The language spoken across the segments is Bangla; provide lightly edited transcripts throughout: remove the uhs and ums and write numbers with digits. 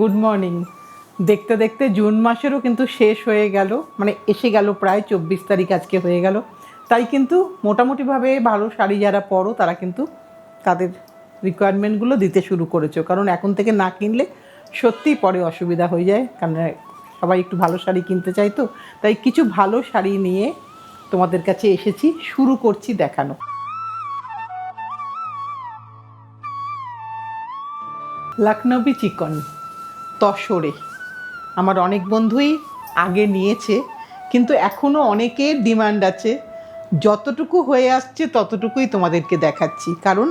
Good morning. দেখতে দেখতে জুন মাসেরও কিন্তু শেষ হয়ে গেল, মানে এসে গেল, প্রায় 24 তারিখ আজকে হয়ে গেল। তাই কিন্তু মোটামুটিভাবে ভালো শাড়ি যারা পরো তারা কিন্তু তাদের রিকোয়ারমেন্টগুলো দিতে শুরু করেছো, কারণ এখন থেকে না কিনলে সত্যিই পরে অসুবিধা হয়ে যায়, কারণ সবাই একটু ভালো শাড়ি কিনতে চাই। তো তাই কিছু ভালো শাড়ি নিয়ে তোমাদের কাছে এসেছি, শুরু করছি দেখানো। লখনৌই চিকন তসরে আমার অনেক বন্ধুই আগে নিয়েছে, কিন্তু এখনও অনেকের ডিমান্ড আছে। যতটুকু হয়ে আসছে ততটুকুই তোমাদেরকে দেখাচ্ছি, কারণ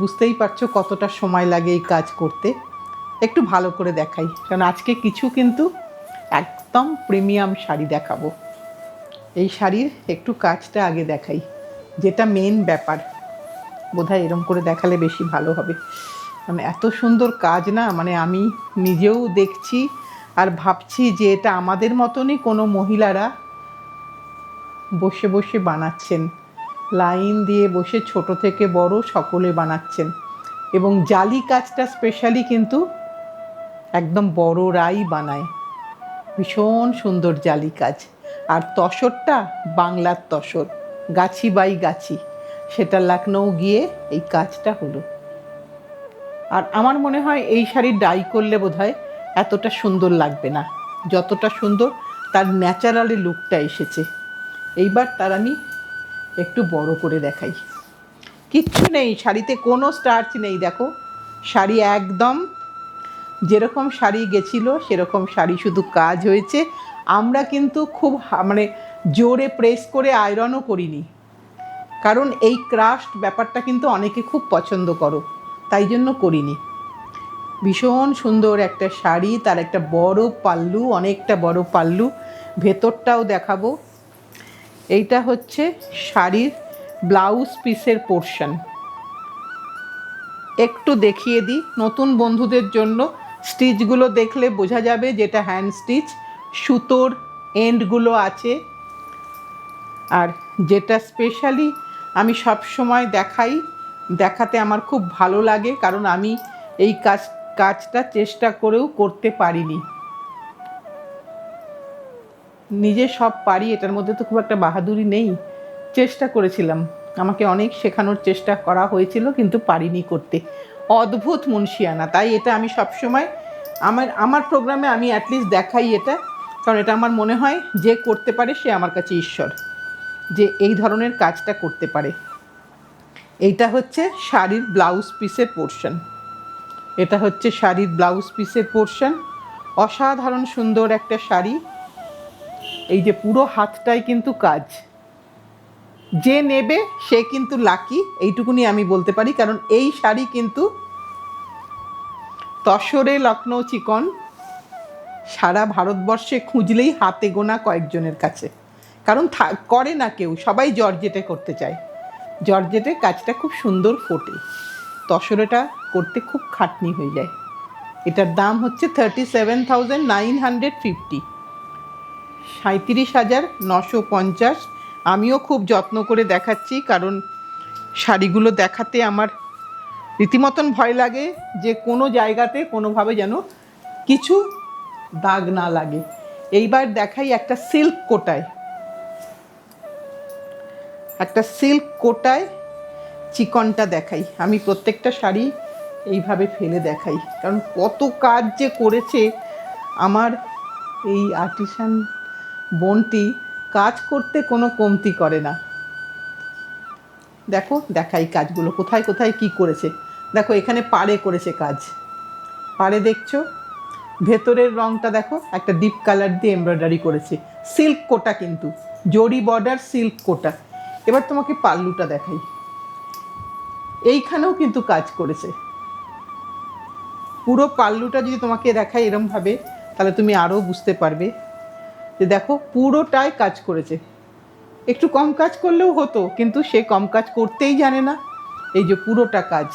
বুঝতেই পারছো কতটা সময় লাগে এই কাজ করতে। একটু ভালো করে দেখাই, কারণ আজকে কিছু কিন্তু একদম প্রিমিয়াম শাড়ি দেখাবো। এই শাড়ির একটু কাজটা আগে দেখাই, যেটা মেন ব্যাপার। বোধহয় এরম করে দেখালে বেশি ভালো হবে, মানে এত সুন্দর কাজ না, মানে আমি নিজেও দেখছি আর ভাবছি যে এটা আমাদের মতনই কোনো মহিলারা বসে বসে বানাচ্ছেন, লাইন দিয়ে বসে ছোট থেকে বড় সকলে বানাচ্ছেন। এবং জালি কাজটা স্পেশালি কিন্তু একদম বড়রাই বানায়, ভীষণ সুন্দর জালি কাজ। আর তসরটা বাংলার তসর, গাছি বাই গাছি, সেটা লখনৌ গিয়ে এই কাজটা হলো। আর আমার মনে হয় এই শাড়ি ডাই করলে বোধহয় এতটা সুন্দর লাগবে না, যতটা সুন্দর তার ন্যাচারালি লুকটা এসেছে। এইবার তার আমি একটু বড় করে দেখাই। কিচ্ছু নেই শাড়িতে, কোনো স্টার্চ নেই। দেখো শাড়ি একদম যেরকম শাড়ি গেছিলো সেরকম শাড়ি, শুধু কাজ হয়েছে। আমরা কিন্তু খুব মানে জোরে প্রেস করে আয়রনও করিনি, কারণ এই ক্রাফট ব্যাপারটা কিন্তু অনেকে খুব পছন্দ করো, তাই জন্য করিনি। ভীষণ সুন্দর একটা শাড়ি, তার একটা বড় পাল্লু, অনেকটা বড় পাল্লু। ভেতরটাও দেখাবো। এইটা হচ্ছে শাড়ির ব্লাউজ পিসের পোর্শন। একটু দেখিয়ে দিই নতুন বন্ধুদের জন্য, স্টিচগুলো দেখলে বোঝা যাবে যেটা হ্যান্ড স্টিচ, সুতোর এন্ডগুলো আছে। আর যেটা স্পেশালি আমি সব সময় দেখাতে আমার খুব ভালো লাগে, কারণ আমি এই কাজটা চেষ্টা করেও করতে পারিনি। নিজে সব পারি, এটার মধ্যে তো খুব একটা বাহাদুরি নেই। চেষ্টা করেছিলাম, আমাকে অনেক শেখানোর চেষ্টা করা হয়েছিল, কিন্তু পারিনি করতে। অদ্ভুত মুন্সিয়ানা, তাই এটা আমি সবসময় আমার প্রোগ্রামে আমি অ্যাটলিস্ট দেখাই এটা, কারণ এটা আমার মনে হয় যে করতে পারে সে আমার কাছে ঈশ্বর, যে এই ধরনের কাজটা করতে পারে। এইটা হচ্ছে শাড়ির ব্লাউজ পিসের পোর্শন। এটা হচ্ছে শাড়ির ব্লাউজ পিসের পোর্শন। অসাধারণ সুন্দর একটা শাড়ি। এই যে পুরো হাতটাই কিন্তু কাজ, যে নেবে সে কিন্তু লাকি, এইটুকুনি আমি বলতে পারি। কারণ এই শাড়ি কিন্তু তসরে লখনৌ চিকন সারা ভারতবর্ষে খুঁজলেই হাতে গোনা কয়েকজনের কাছে, কারণ করে না কেউ, সবাই জর্জেটে করতে চায়। জর্জেটে কাজটা খুব সুন্দর ফোটে, তসরেটা করতে খুব খাটনি হয়ে যায়। এটার দাম হচ্ছে 37,950, 37,950। আমিও খুব যত্ন করে দেখাচ্ছি, কারণ শাড়িগুলো দেখাতে আমার রীতিমতন ভয় লাগে যে কোনো জায়গাতে কোনোভাবে যেন কিছু দাগ না লাগে। এইবার দেখাই একটা সিল্ক কোটায় চিকনটা দেখাই। আমি প্রত্যেকটা শাড়ি এইভাবে ফেলে দেখাই, কারণ কত কাজ যে করেছে আমার এই আর্টিসান বোনটি, কাজ করতে কোনো কমতি করে না। দেখাই কাজগুলো কোথায় কোথায় কি করেছে। দেখো এখানে পাড়ে করেছে কাজ, পাড়ে দেখছো, ভেতরের রঙটা দেখো একটা ডিপ কালার দিয়ে এমব্রয়ডারি করেছে। সিল্ক কোটা, কিন্তু জরি বর্ডার সিল্ক কোটা। এবার তোমাকে পাল্লুটা দেখাই, এইখানেও কিন্তু কাজ করেছে। পুরো পাল্লুটা যদি তোমাকে দেখাই এরমভাবে, তাহলে তুমি আরও বুঝতে পারবে যে দেখো পুরোটাই কাজ করেছে। একটু কম কাজ করলেও হতো, কিন্তু সে কম কাজ করতেই জানে না। এই যে পুরোটা কাজ,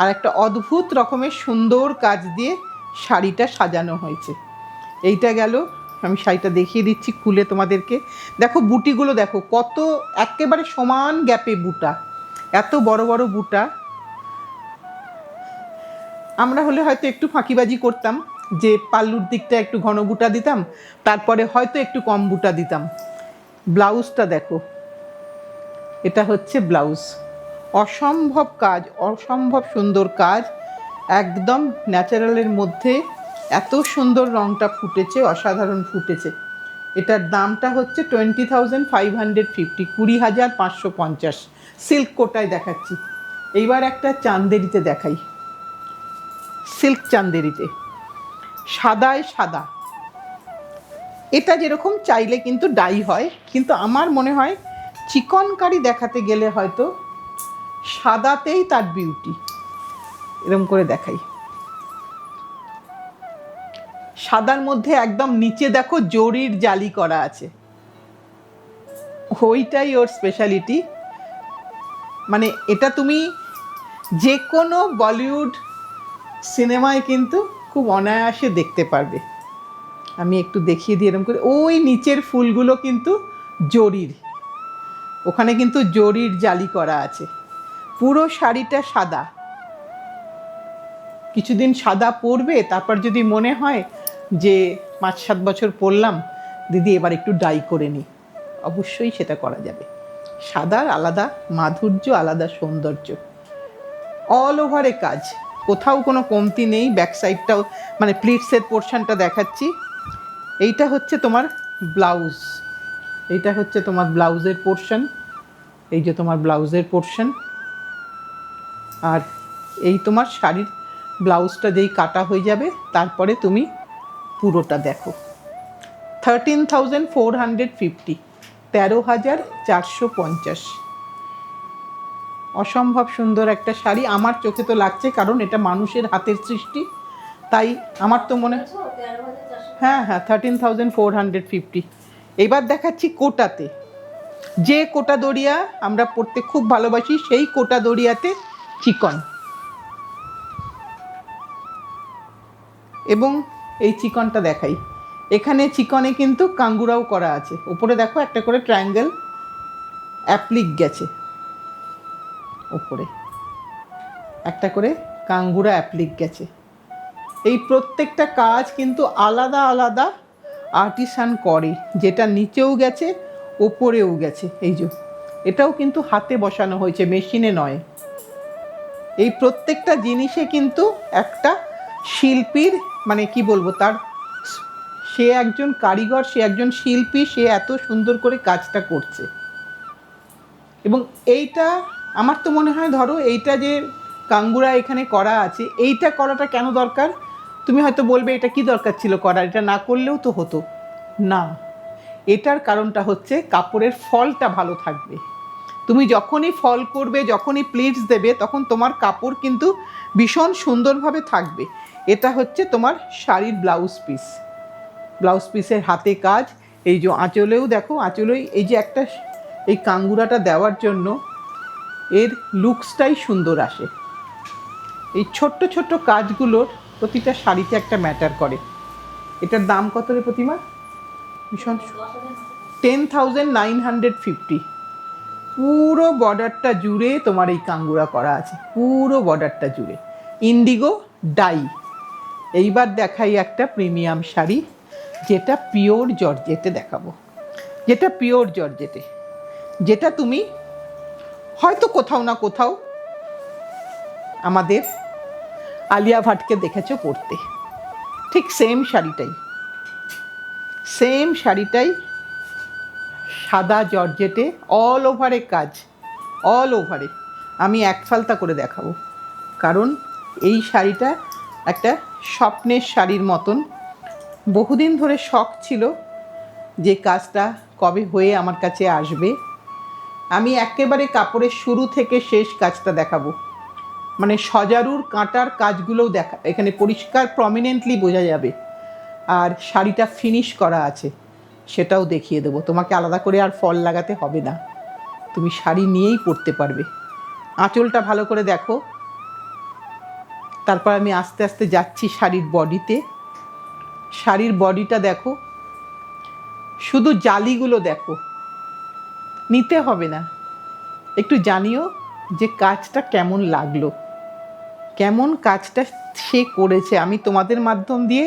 আর একটা অদ্ভুত রকমের সুন্দর কাজ দিয়ে শাড়িটা সাজানো হয়েছে। এইটা গেল, আমি শাড়িটা দেখিয়ে দিচ্ছি খুলে তোমাদেরকে। দেখো বুটিগুলো দেখো কত একেবারে সমান গ্যাপে বুটা, এত বড় বড় বুটা। আমরা হলে হয়তো একটু ফাঁকিবাজি করতাম, যে পাল্লুর দিকটা একটু ঘন বুটা দিতাম, তারপরে হয়তো একটু কম বুটা দিতাম। ব্লাউজটা দেখো, এটা হচ্ছে ব্লাউজ। অসম্ভব কাজ, অসম্ভব সুন্দর কাজ, একদম ন্যাচারালের মধ্যে এত সুন্দর রঙটা ফুটেছে, অসাধারণ ফুটেছে। এটার দামটা হচ্ছে 20,550, 20,550। সিল্ক কোটায় দেখাচ্ছি। এইবার একটা চান্দেরিতে দেখাই, সিল্ক চান্দেরিতে, সাদায় সাদা। এটা যেরকম চাইলে কিন্তু ডাই হয়, কিন্তু আমার মনে হয় চিকনকারি দেখাতে গেলে হয়তো সাদাতেই তার বিউটি। এরকম করে দেখাই, সাদার মধ্যে একদম নিচে দেখো জরির জালি করা আছে, ওইটাই ওর স্পেশালিটি। মানে এটা তুমি যে কোনো বলিউড সিনেমায় কিন্তু খুব অনায়াসে দেখতে পারবে। আমি একটু দেখিয়ে দিই এরকম করে, ওই নিচের ফুলগুলো কিন্তু জরির, ওখানে কিন্তু জরির জালি করা আছে। পুরো শাড়িটা সাদা, কিছুদিন সাদা পরবে, তারপর যদি মনে হয় যে 5-7 বছর পরলাম, দিদি এবার একটু ডাই করে নিই, অবশ্যই সেটা করা যাবে। সাদার আলাদা মাধুর্য, আলাদা সৌন্দর্য। অল ওভারে কাজ, কোথাও কোনো কমতি নেই। ব্যাক সাইডটাও মানে প্লিটসের পোর্শনটা দেখাচ্ছি। এইটা হচ্ছে তোমার ব্লাউজ, এইটা হচ্ছে তোমার ব্লাউজের পোর্শন, এই যে তোমার ব্লাউজের পোর্শন। আর এই তোমার শাড়ির ব্লাউজটা যেই কাটা হয়ে যাবে, তারপরে তুমি পুরোটা দেখো। 13,450, 13,450। অসম্ভব সুন্দর একটা শাড়ি আমার চোখে তো লাগছে, কারণ এটা মানুষের হাতের সৃষ্টি, তাই আমার তো মনে, হ্যাঁ হ্যাঁ 13,450। এবার দেখাচ্ছি কোটাতে, যে কোটা দড়িয়া আমরা পরতে খুব ভালোবাসি, সেই কোটা দড়িয়াতে চিকন। এবং এই চিকনটা দেখাই, এখানে চিকনে কিন্তু কাঙ্গুরাও করা আছে। উপরে দেখো একটা করে ট্রায়াঙ্গেল অ্যাপ্লিক গেছে, উপরে একটা করে কাঙ্গুরা অ্যাপ্লিক গেছে। এই প্রত্যেকটা কাজ কিন্তু আলাদা আলাদা আর্টিসান করে, যেটা নিচেও গেছে ওপরেও গেছে। এই যে এটাও কিন্তু হাতে বসানো হয়েছে, মেশিনে নয়। এই প্রত্যেকটা জিনিসে কিন্তু একটা শিল্পীর মানে কি বলবো, তার, সে একজন কারিগর, সে একজন শিল্পী, সে এত সুন্দর করে কাজটা করছে। এবং এইটা আমার তো মনে হয়, ধরো এইটা যে কাঙ্গুরা এখানে করা আছে, এইটা করাটা কেন দরকার? তুমি হয়তো বলবে এটা কি দরকার ছিল করার, এটা না করলেও তো হতো। না, এটার কারণটা হচ্ছে কাপড়ের ফলটা ভালো থাকবে। তুমি যখনই ফল করবে, যখনই প্লিটস দেবে, তখন তোমার কাপড় কিন্তু ভীষণ সুন্দরভাবে থাকবে। এটা হচ্ছে তোমার শাড়ির ব্লাউজ পিস, ব্লাউজ পিসের হাতে কাজ। এই যে আঁচলেও দেখো, আঁচলেই এই যে একটা এই কাঙ্গুরাটা দেওয়ার জন্য এর লুকসটাই সুন্দর আসে। এই ছোট্ট ছোট্ট কাজগুলোর প্রতিটা শাড়িতে একটা ম্যাটার করে। এটার দাম কত রে প্রতিমা? ভীষণ 10,950। পুরো বর্ডারটা জুড়ে তোমার এই কাঙ্গুরা করা আছে, পুরো বর্ডারটা জুড়ে ইন্ডিগো ডাই। এইবার দেখাই একটা প্রিমিয়াম শাড়ি, যেটা পিওর জর্জেটে দেখাবো, যেটা পিওর জর্জেটে, যেটা তুমি হয়তো কোথাও না কোথাও আমাদের আলিয়া ভাটকে দেখেছো পরতে। ঠিক সেম শাড়িটাই, সেম শাড়িটাই সাদা জর্জেটে, অল ওভারে কাজ, অল ওভারে। আমি এক ফালতা করে দেখাবো, কারণ এই শাড়িটা একটা স্বপ্নের শাড়ির মতন। বহুদিন ধরে শখ ছিল যে কাজটা কবে হয়ে আমার কাছে আসবে। আমি একেবারে কাপড়ের শুরু থেকে শেষ কাজটা দেখাবো, মানে সজারুর কাঁটার কাজগুলোও দেখা এখানে পরিষ্কার প্রমিনেন্টলি বোঝা যাবে। আর শাড়িটা ফিনিশ করা আছে সেটাও দেখিয়ে দেবো। তোমাকে আলাদা করে আর ফল লাগাতে হবে না, তুমি শাড়ি নিয়েই পরতে পারবে। আঁচলটা ভালো করে দেখো, তারপর আমি আস্তে আস্তে যাচ্ছি শাড়ির বডিতে। শাড়ির বডিটা দেখো, শুধু জালিগুলো দেখো, নিতে হবে না, একটু জানিও যে কাজটা কেমন লাগলো, কেমন কাজটা সে করেছে, আমি তোমাদের মাধ্যম দিয়ে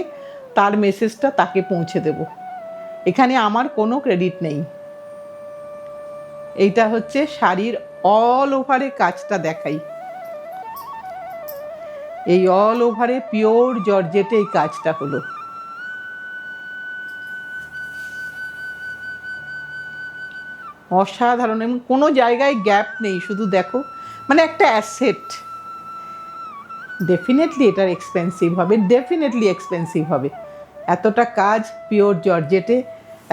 তার মেসেজটা তাকে পৌঁছে দেব। এখানে আমার কোনো ক্রেডিট নেই। এইটা হচ্ছে শাড়ির অল ওভারে কাজটা দেখাই। এই অল ওভারে পিওর জর্জেটে এই কাজটা হলো। অসাধারণ, এবং কোনো জায়গায় গ্যাপ নেই, শুধু দেখো, মানে একটা অ্যাসেট। ডেফিনেটলি এটার এক্সপেন্সিভ হবে, ডেফিনেটলি এক্সপেন্সিভ হবে। এতটা কাজ পিওর জর্জেটে,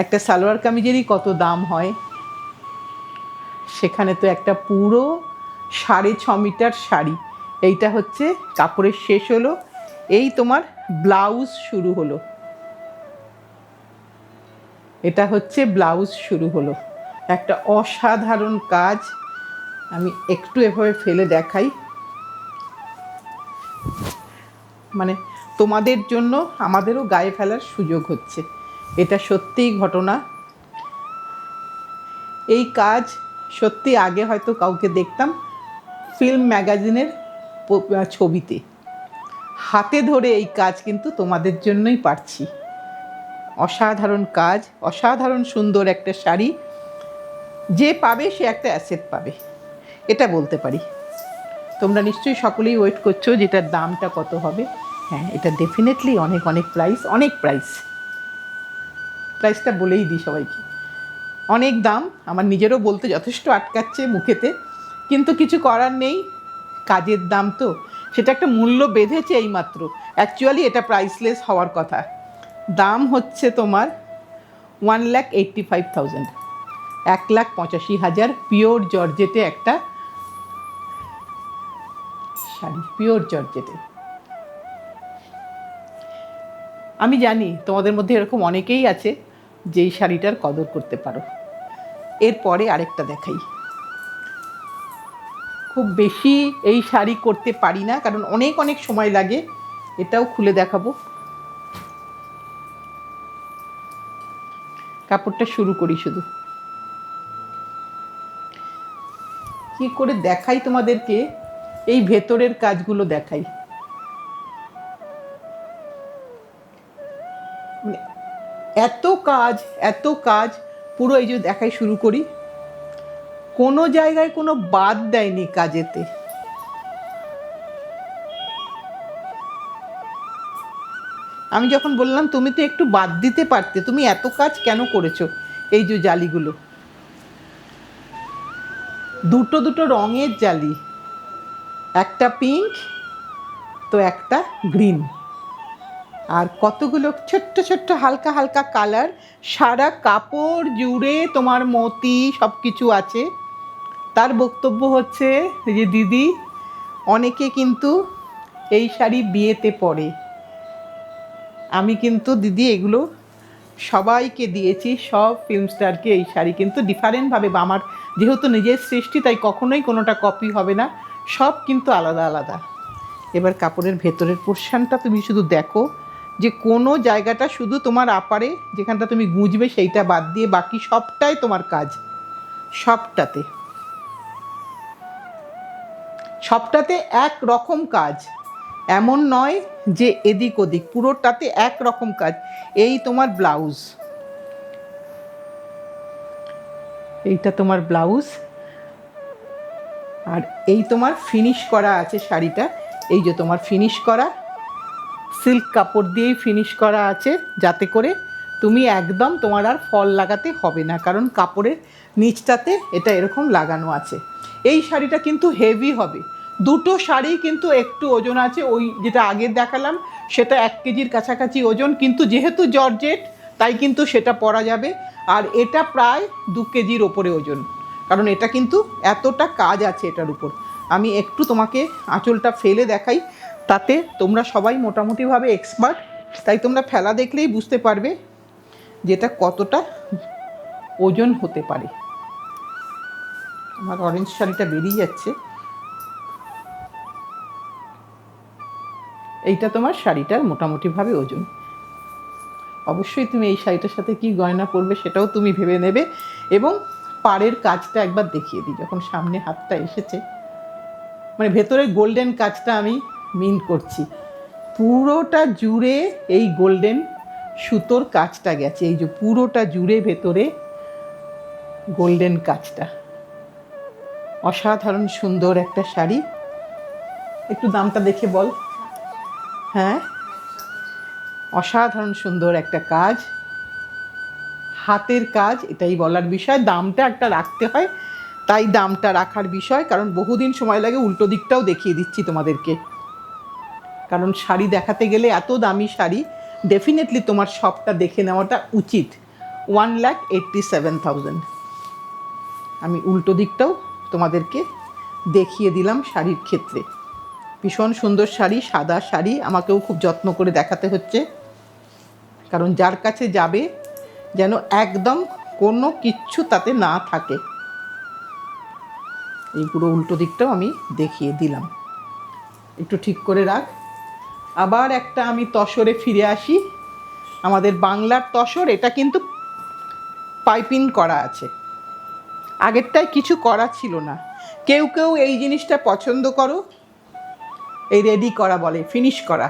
একটা সালোয়ার কামিজেরই কত দাম হয়, সেখানে তো একটা পুরো 6.5 মিটার শাড়ি। এইটা হচ্ছে কাপড়ের শেষ হলো, এই তোমার ব্লাউজ শুরু হলো। এটা হচ্ছে ব্লাউজ শুরু হলো। একটা অসাধারণ কাজ। আমি একটু এভাবে ফেলে দেখাই, মানে তোমাদের জন্য আমাদেরও গায়ে ফেলার সুযোগ হচ্ছে। এটা সত্যিই ঘটনা। এই কাজ সত্যি আগে হয়তো কাউকে দেখতাম ফিল্ম ম্যাগাজিনের ছবিতে, হাতে ধরে এই কাজ কিন্তু তোমাদের জন্যই পারছি। অসাধারণ কাজ, অসাধারণ সুন্দর একটা শাড়ি। যে পাবে সে একটা অ্যাসেট পাবে, এটা বলতে পারি। তোমরা নিশ্চয়ই সকলেই ওয়েট করছো যেটার দামটা কত হবে। হ্যাঁ, এটা ডেফিনেটলি অনেক অনেক প্রাইস, অনেক প্রাইস। প্রাইসটা বলেই দিই সবাইকে, অনেক দাম। আমার নিজেরও বলতে যথেষ্ট আটকাচ্ছে মুখেতে, কিন্তু কিছু করার নেই, কাজের দাম তো, সেটা একটা মূল্য বেঁধেছে এইমাত্র। অ্যাকচুয়ালি এটা প্রাইসলেস হওয়ার কথা। দাম হচ্ছে তোমার 1,85,000, 1,85,000 পিওর জর্জেটে একটা শাড়ি, পিওর জর্জেটে। আমি জানি তোমাদের মধ্যে এরকম অনেকেই আছে যেই শাড়িটার কদর করতে পারো। এরপরে আরেকটা দেখাই। খুব বেশি এই শাড়ি করতে পারি না, কারণ অনেক অনেক সময় লাগে। এটাও খুলে দেখাবো। কাপড়টা শুরু করি, শুধু কি করে দেখাই তোমাদেরকে, এই ভেতরের কাজগুলো দেখাই। এত কাজ, এত কাজ, পুরো এই যে দেখাই শুরু করি, কোনো জায়গায় কোনো বাদ দেয়নি কাজেতে। আমি যখন বললাম তুমি তো একটু বাদ দিতে পারতে, তুমি এত কাজ কেন করেছো? এই যে জালিগুলো, দুটো দুটো রঙের জালি, একটা পিঙ্ক তো একটা গ্রিন, আর কতগুলো ছোট্ট ছোট্ট হালকা হালকা কালার। সারা কাপড় জুড়ে তোমার মতি সব কিছু আছে। তার বক্তব্য হচ্ছে যে দিদি, অনেকে কিন্তু এই শাড়ি বিয়েতে পরে, আমি কিন্তু দিদি এগুলো সবাইকে দিয়েছি, সব ফিল্ম স্টারকে এই শাড়ি কিন্তু ডিফারেন্টভাবে, বা আমার যেহেতু নিজের সৃষ্টি তাই কখনোই কোনোটা কপি হবে না, সব কিন্তু আলাদা আলাদা। এবার কাপড়ের ভেতরের পোর্শনটা তুমি শুধু দেখো, যে কোনো জায়গাটা শুধু তোমার আপারে যেখানটা তুমি গুঁজবে সেইটা বাদ দিয়ে বাকি সবটাই তোমার কাজ। সবটাতে সবটাতে এক রকম কাজ, এমন নয় যে এদিক ওদিক, পুরোটাতে এক রকম কাজ। এই তোমার ব্লাউজ, এইটা তোমার ব্লাউজ, আর এই তোমার ফিনিশ করা আছে শাড়িটা। এই যে তোমার ফিনিশ করা, সিল্ক কাপড় দিয়েই ফিনিশ করা আছে, যাতে করে তুমি একদম তোমার আর ফল লাগাতে হবে না, কারণ কাপড়ের নিচটাতে এটা এরকম লাগানো আছে। এই শাড়িটা কিন্তু হেভি হবে। দুটো শাড়ি কিন্তু একটু ওজন আছে, ওই যেটা আগে দেখালাম সেটা 1 কেজির কাছাকাছি ওজন, কিন্তু যেহেতু জর্জেট তাই কিন্তু সেটা পরা যাবে। আর এটা প্রায় 2 কেজির ওপরে ওজন, কারণ এটা কিন্তু এতটা কাজ আছে এটার উপর। আমি একটু তোমাকে আঁচলটা ফেলে দেখাই, তাতে তোমরা সবাই মোটামুটিভাবে এক্সপার্ট, তাই তোমরা ফেলা দেখলেই বুঝতে পারবে যেটা কতটা ওজন হতে পারে। আমার অরেঞ্জ শাড়িটা বেরিয়ে যাচ্ছে। এইটা তোমার শাড়িটার মোটামুটিভাবে ওজন। অবশ্যই তুমি এই শাড়িটার সাথে কি গয়না পরবে সেটাও তুমি ভেবে নেবে। এবং পাড়ের কাজটা একবার দেখিয়ে দিই, যখন সামনে হাতটা এসেছে, মানে ভেতরে গোল্ডেন কাজটা আমি মিন করছি। পুরোটা জুড়ে এই গোল্ডেন সুতোর কাজটা গেছে, এই যে পুরোটা জুড়ে ভেতরে গোল্ডেন কাজটা। অসাধারণ সুন্দর একটা শাড়ি। একটু দামটা দেখে বল। হ্যাঁ, অসাধারণ সুন্দর একটা কাজ, হাতের কাজ, এটাই বলার বিষয়। দামটা একটা রাখতে হয়, তাই দামটা রাখার বিষয়, কারণ বহুদিন সময় লাগে। উল্টো দিকটাও দেখিয়ে দিচ্ছি তোমাদেরকে, কারণ শাড়ি দেখাতে গেলে এত দামি শাড়ি ডেফিনেটলি তোমার সবটা দেখে নেওয়াটা উচিত। 1,87,000। আমি উল্টো দিকটাও তোমাদেরকে দেখিয়ে দিলাম শাড়ির ক্ষেত্রে। ভীষণ সুন্দর শাড়ি, সাদা শাড়ি। আমাকেও খুব যত্ন করে দেখাতে হচ্ছে, কারণ যার কাছে যাবে যেন একদম কোনো কিচ্ছু তাতে না থাকে। এই পুরো উল্টো দিকটাও আমি দেখিয়ে দিলাম। একটু ঠিক করে রাখ। আবার একটা আমি তসরে ফিরে আসি। আমাদের বাংলার তসর, এটা কিন্তু পাইপিং করা আছে। আগেরটায় কিছু করা ছিল না। কেউ কেউ এই জিনিসটা পছন্দ করো, এই রেডি করা বলে, ফিনিশ করা।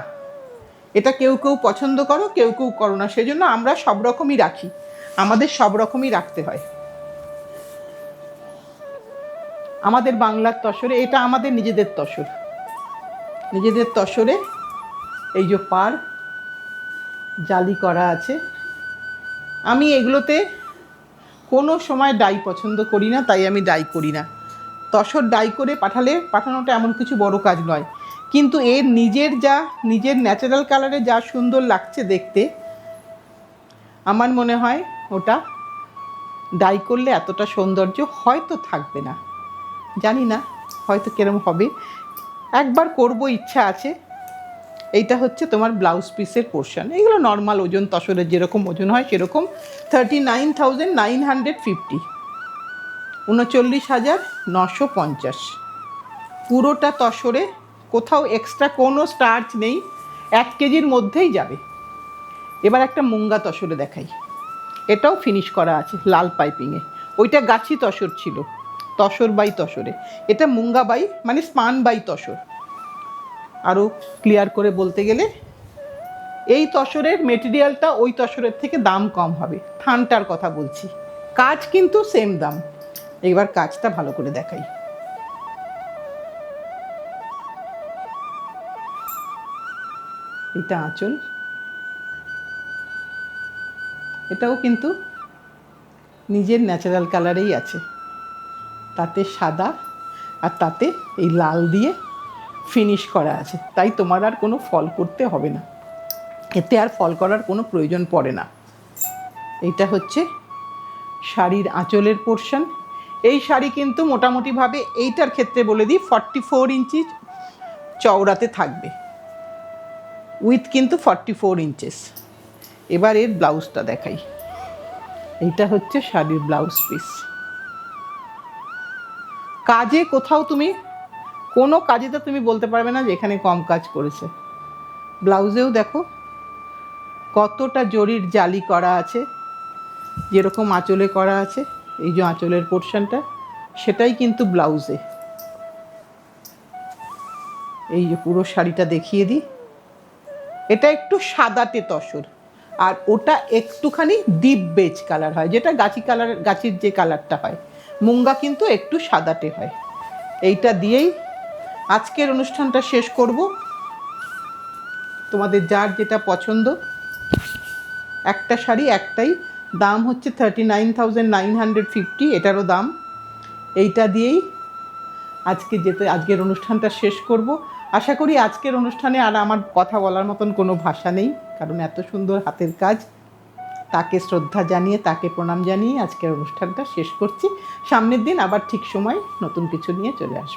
এটা কেউ কেউ পছন্দ করো, কেউ কেউ করো না। সেজন্য আমরা সব রকমই রাখি, আমাদের সব রকমই রাখতে হয়। আমাদের বাংলার তসরে, এটা আমাদের নিজেদের তসর। নিজেদের তসরে এই যে পার জালি করা আছে। আমি এগুলোতে কোনো সময় ডাই পছন্দ করি না, তাই আমি ডাই করি না। তসর ডাই করে পাঠানোটা এমন কিছু বড় কাজ নয়, কিন্তু এর নিজের ন্যাচারাল কালারে যা সুন্দর লাগছে দেখতে, আমার মনে হয় ওটা ডাই করলে এতটা সৌন্দর্য হয়তো থাকবে না, জানি না হয়তো কিরম হবে। একবার করব, ইচ্ছা আছে। এইটা হচ্ছে তোমার ব্লাউজ পিসের পোর্শন। এগুলো নর্মাল ওজন, তসরের যেরকম ওজন হয় সেরকম। 39,950, 39,950। পুরোটা তসরে, কোথাও এক্সট্রা কোনো স্টার্চ নেই, 1 কেজির মধ্যেই যাবে। এবার একটা মুঙ্গা তসরে দেখাই। এটাও ফিনিশ করা আছে লাল পাইপিংয়ে। ওইটা গাছি তসর ছিল, তসর বাই তসরে। এটা মুঙ্গা বাই মানে স্পান বাই তসর। আরও ক্লিয়ার করে বলতে গেলে এই তসরের মেটেরিয়ালটা ওই তসরের থেকে দাম কম হবে। থানটার কথা বলছি, কাজ কিন্তু সেম দাম। এবার কাজটা ভালো করে দেখাই। এটা আঁচল, এটাও কিন্তু নিজের ন্যাচারাল কালারেই আছে, তাতে সাদা আর তাতে এই লাল দিয়ে ফিনিশ করা আছে। তাই তোমার আর কোনো ফল করতে হবে না, এতে আর ফল করার কোনো প্রয়োজন পড়ে না। এইটা হচ্ছে শাড়ির আঁচলের পোর্শন। এই শাড়ি কিন্তু মোটামুটিভাবে এইটার ক্ষেত্রে বলে দিই 44 ইঞ্চি চওড়াতে থাকবে, উইথ কিন্তু 44 ইঞ্চেস। এবার এর ব্লাউজটা দেখাই। এইটা হচ্ছে শাড়ির ব্লাউজ পিস। কাজে কোথাও তুমি কোনো কাজেতে তুমি বলতে পারবে না যে এখানে কম কাজ করেছে। ব্লাউজেও দেখো কতটা জরির জালি করা আছে, যেরকম আঁচলে করা আছে। এই যে আঁচলের পোর্শনটা, সেটাই কিন্তু ব্লাউজে। এই যে পুরো শাড়িটা দেখিয়ে দিই। এটা একটু সাদাটে তসর, আর ওটা একটুখানি ডিপ বেজ কালার হয়, যেটা গাছির যে কালারটা হয়। মুঙ্গা কিন্তু একটু সাদাটে হয়। এইটা দিয়েই আজকের অনুষ্ঠানটা শেষ করব। তোমাদের যার যেটা পছন্দ, একটা শাড়ি একটাই দাম হচ্ছে 39,950, এটারও দাম। এইটা দিয়েই আজকের অনুষ্ঠানটা শেষ করব। আশা করি আজকের অনুষ্ঠানে আর আমার কথা বলার মতন কোনো ভাষা নেই, কারণ এত সুন্দর হাতের কাজ। তাকে শ্রদ্ধা জানিয়ে, তাকে প্রণাম জানিয়ে আজকের অনুষ্ঠানটা শেষ করছি। সামনের দিন আবার ঠিক সময় নতুন কিছু নিয়ে চলে আসবো।